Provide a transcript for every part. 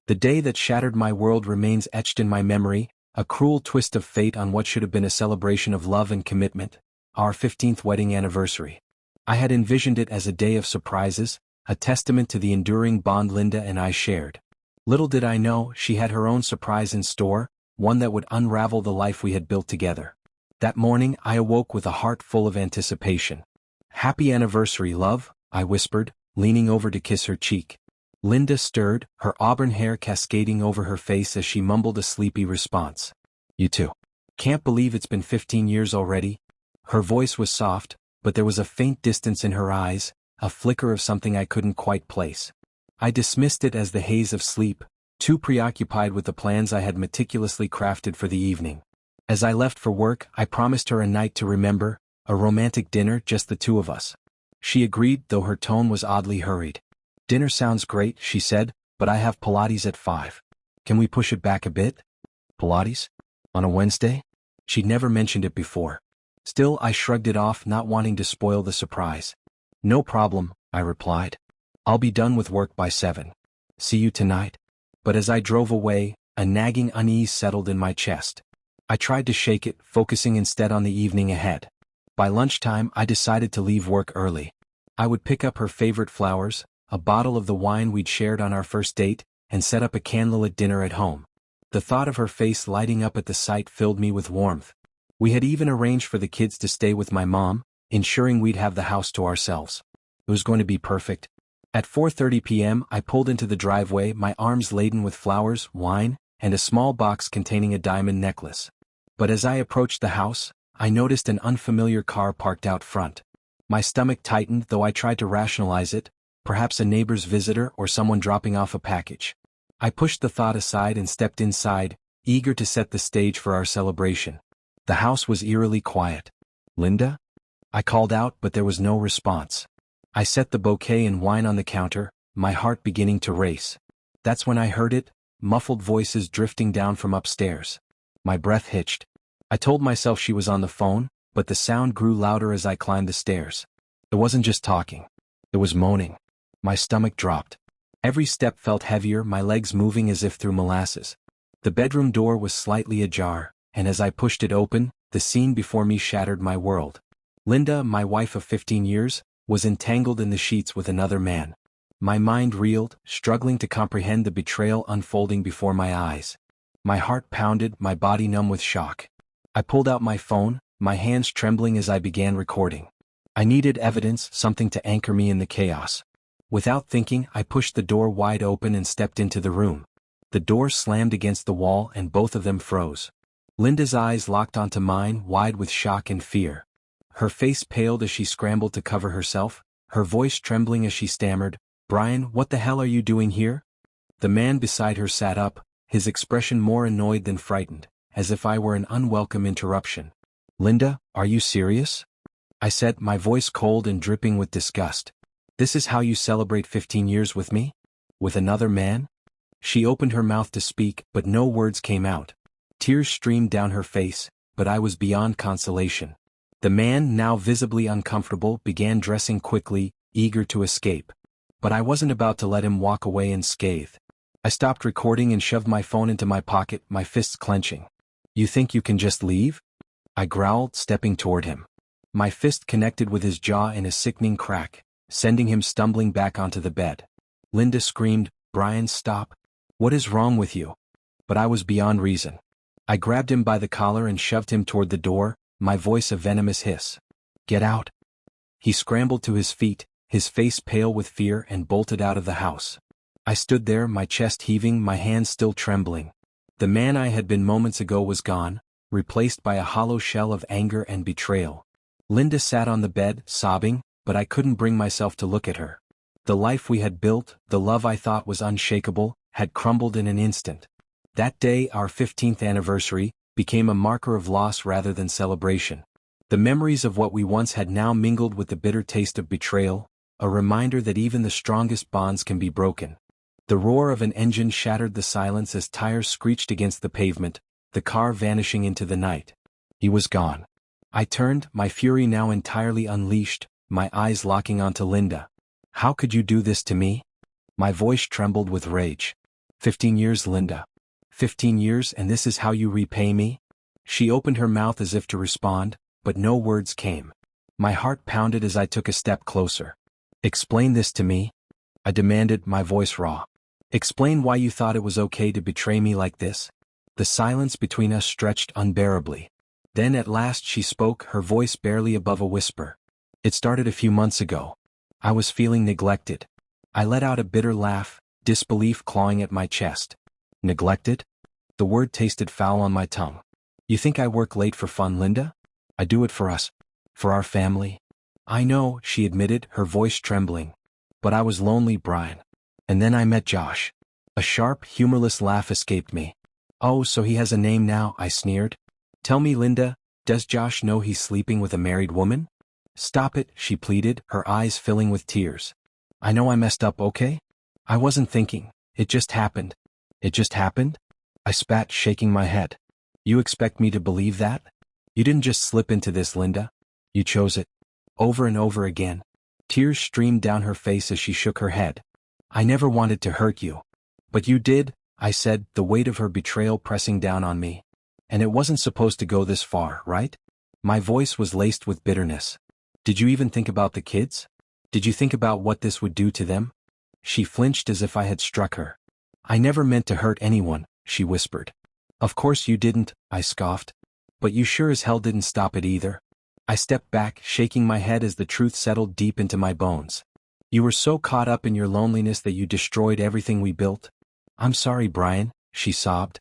The day that shattered my world remains etched in my memory, a cruel twist of fate on what should have been a celebration of love and commitment, our 15th wedding anniversary. I had envisioned it as a day of surprises, a testament to the enduring bond Linda and I shared. Little did I know she had her own surprise in store, one that would unravel the life we had built together. That morning I awoke with a heart full of anticipation. "Happy anniversary, love," I whispered, leaning over to kiss her cheek. Linda stirred, her auburn hair cascading over her face as she mumbled a sleepy response. "You too. Can't believe it's been 15 years already." Her voice was soft, but there was a faint distance in her eyes, a flicker of something I couldn't quite place. I dismissed it as the haze of sleep, too preoccupied with the plans I had meticulously crafted for the evening. As I left for work, I promised her a night to remember, a romantic dinner, just the two of us. She agreed, though her tone was oddly hurried. "Dinner sounds great," she said, "but I have Pilates at 5. Can we push it back a bit?" Pilates? On a Wednesday? She'd never mentioned it before. Still, I shrugged it off, not wanting to spoil the surprise. "No problem," I replied. "I'll be done with work by 7. See you tonight." But as I drove away, a nagging unease settled in my chest. I tried to shake it, focusing instead on the evening ahead. By lunchtime, I decided to leave work early. I would pick up her favorite flowers, a bottle of the wine we'd shared on our first date, and set up a candlelit dinner at home. The thought of her face lighting up at the sight filled me with warmth. We had even arranged for the kids to stay with my mom, ensuring we'd have the house to ourselves. It was going to be perfect. At 4:30 p.m., I pulled into the driveway, my arms laden with flowers, wine, and a small box containing a diamond necklace. But as I approached the house, I noticed an unfamiliar car parked out front. My stomach tightened, though I tried to rationalize it, perhaps a neighbor's visitor or someone dropping off a package. I pushed the thought aside and stepped inside, eager to set the stage for our celebration. The house was eerily quiet. "Linda?" I called out, but there was no response. I set the bouquet and wine on the counter, my heart beginning to race. That's when I heard it, muffled voices drifting down from upstairs. My breath hitched. I told myself she was on the phone, but the sound grew louder as I climbed the stairs. It wasn't just talking. It was moaning. My stomach dropped. Every step felt heavier, my legs moving as if through molasses. The bedroom door was slightly ajar, and as I pushed it open, the scene before me shattered my world. Linda, my wife of 15 years, was entangled in the sheets with another man. My mind reeled, struggling to comprehend the betrayal unfolding before my eyes. My heart pounded, my body numb with shock. I pulled out my phone, my hands trembling as I began recording. I needed evidence, something to anchor me in the chaos. Without thinking, I pushed the door wide open and stepped into the room. The door slammed against the wall and both of them froze. Linda's eyes locked onto mine, wide with shock and fear. Her face paled as she scrambled to cover herself, her voice trembling as she stammered, "Brian, what the hell are you doing here?" The man beside her sat up, his expression more annoyed than frightened, as if I were an unwelcome interruption. "Linda, are you serious?" I said, my voice cold and dripping with disgust. "This is how you celebrate 15 years with me? With another man?" She opened her mouth to speak, but no words came out. Tears streamed down her face, but I was beyond consolation. The man, now visibly uncomfortable, began dressing quickly, eager to escape. But I wasn't about to let him walk away unscathed. I stopped recording and shoved my phone into my pocket, my fists clenching. "You think you can just leave?" I growled, stepping toward him. My fist connected with his jaw in a sickening crack, sending him stumbling back onto the bed. Linda screamed, "Brian, stop. What is wrong with you?" But I was beyond reason. I grabbed him by the collar and shoved him toward the door, my voice a venomous hiss. "Get out." He scrambled to his feet, his face pale with fear, and bolted out of the house. I stood there, my chest heaving, my hands still trembling. The man I had been moments ago was gone, replaced by a hollow shell of anger and betrayal. Linda sat on the bed, sobbing, but I couldn't bring myself to look at her. The life we had built, the love I thought was unshakable, had crumbled in an instant. That day, our 15th anniversary, became a marker of loss rather than celebration. The memories of what we once had now mingled with the bitter taste of betrayal, a reminder that even the strongest bonds can be broken. The roar of an engine shattered the silence as tires screeched against the pavement, the car vanishing into the night. He was gone. I turned, my fury now entirely unleashed, my eyes locking onto Linda. "How could you do this to me?" My voice trembled with rage. 15 years, Linda. 15 years, and this is how you repay me? She opened her mouth as if to respond, but no words came. My heart pounded as I took a step closer. Explain this to me, I demanded, my voice raw. Explain why you thought it was okay to betray me like this. The silence between us stretched unbearably. Then at last she spoke, her voice barely above a whisper. It started a few months ago. I was feeling neglected. I let out a bitter laugh, disbelief clawing at my chest. Neglected? The word tasted foul on my tongue. You think I work late for fun, Linda? I do it for us. For our family. I know, she admitted, her voice trembling. But I was lonely, Brian. And then I met Josh. A sharp, humorless laugh escaped me. Oh, so he has a name now, I sneered. Tell me, Linda, does Josh know he's sleeping with a married woman? Stop it, she pleaded, her eyes filling with tears. I know I messed up, okay? I wasn't thinking. It just happened. It just happened? I spat, shaking my head. You expect me to believe that? You didn't just slip into this, Linda. You chose it. Over and over again. Tears streamed down her face as she shook her head. I never wanted to hurt you. But you did, I said, the weight of her betrayal pressing down on me. And it wasn't supposed to go this far, right? My voice was laced with bitterness. Did you even think about the kids? Did you think about what this would do to them? She flinched as if I had struck her. I never meant to hurt anyone, she whispered. Of course you didn't, I scoffed. But you sure as hell didn't stop it either. I stepped back, shaking my head as the truth settled deep into my bones. You were so caught up in your loneliness that you destroyed everything we built. I'm sorry, Brian, she sobbed.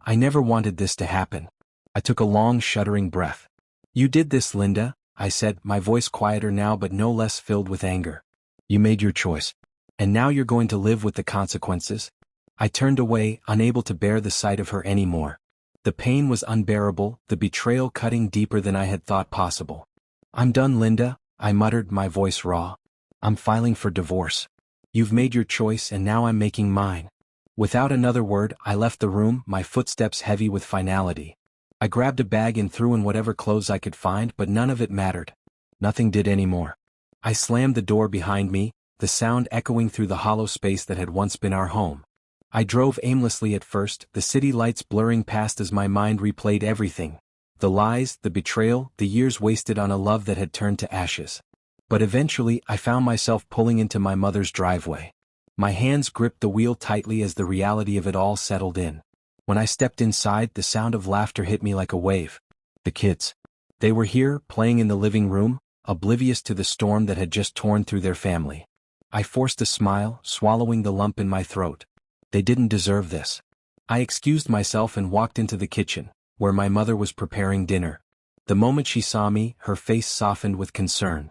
I never wanted this to happen. I took a long, shuddering breath. You did this, Linda, I said, my voice quieter now but no less filled with anger. You made your choice. And now you're going to live with the consequences. I turned away, unable to bear the sight of her anymore. The pain was unbearable, the betrayal cutting deeper than I had thought possible. I'm done, Linda, I muttered, my voice raw. I'm filing for divorce. You've made your choice and now I'm making mine. Without another word, I left the room, my footsteps heavy with finality. I grabbed a bag and threw in whatever clothes I could find, but none of it mattered. Nothing did anymore. I slammed the door behind me, the sound echoing through the hollow space that had once been our home. I drove aimlessly at first, the city lights blurring past as my mind replayed everything. The lies, the betrayal, the years wasted on a love that had turned to ashes. But eventually I found myself pulling into my mother's driveway. My hands gripped the wheel tightly as the reality of it all settled in. When I stepped inside, the sound of laughter hit me like a wave. The kids. They were here, playing in the living room, oblivious to the storm that had just torn through their family. I forced a smile, swallowing the lump in my throat. They didn't deserve this. I excused myself and walked into the kitchen, where my mother was preparing dinner. The moment she saw me, her face softened with concern.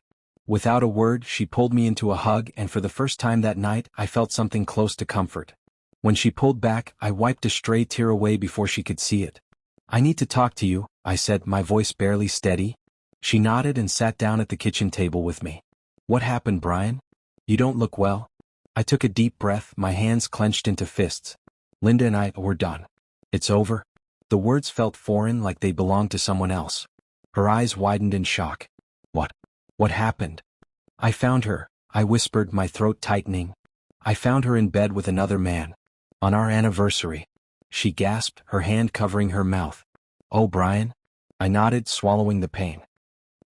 Without a word, she pulled me into a hug, and for the first time that night, I felt something close to comfort. When she pulled back, I wiped a stray tear away before she could see it. I need to talk to you, I said, my voice barely steady. She nodded and sat down at the kitchen table with me. What happened, Brian? You don't look well. I took a deep breath, my hands clenched into fists. Linda and I were done. It's over. The words felt foreign, like they belonged to someone else. Her eyes widened in shock. What happened? I found her, I whispered, my throat tightening. I found her in bed with another man. On our anniversary. She gasped, her hand covering her mouth. Oh, Brian? I nodded, swallowing the pain.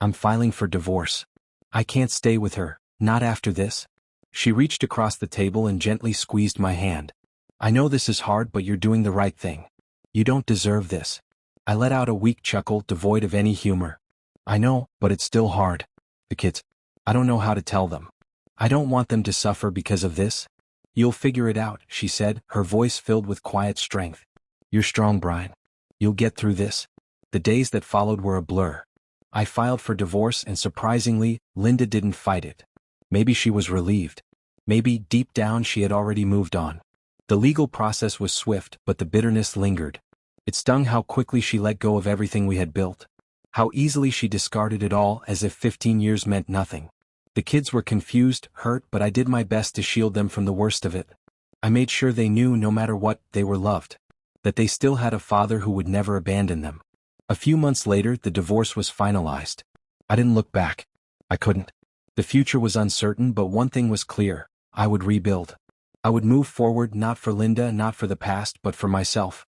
I'm filing for divorce. I can't stay with her, not after this. She reached across the table and gently squeezed my hand. I know this is hard, but you're doing the right thing. You don't deserve this. I let out a weak chuckle, devoid of any humor. I know, but it's still hard. The kids. I don't know how to tell them. I don't want them to suffer because of this. You'll figure it out, she said, her voice filled with quiet strength. You're strong, Brian. You'll get through this. The days that followed were a blur. I filed for divorce and surprisingly, Linda didn't fight it. Maybe she was relieved. Maybe, deep down, she had already moved on. The legal process was swift, but the bitterness lingered. It stung how quickly she let go of everything we had built. How easily she discarded it all as if 15 years meant nothing. The kids were confused, hurt, but I did my best to shield them from the worst of it. I made sure they knew no matter what, they were loved. That they still had a father who would never abandon them. A few months later, the divorce was finalized. I didn't look back. I couldn't. The future was uncertain, but one thing was clear. I would rebuild. I would move forward not for Linda, not for the past, but for myself.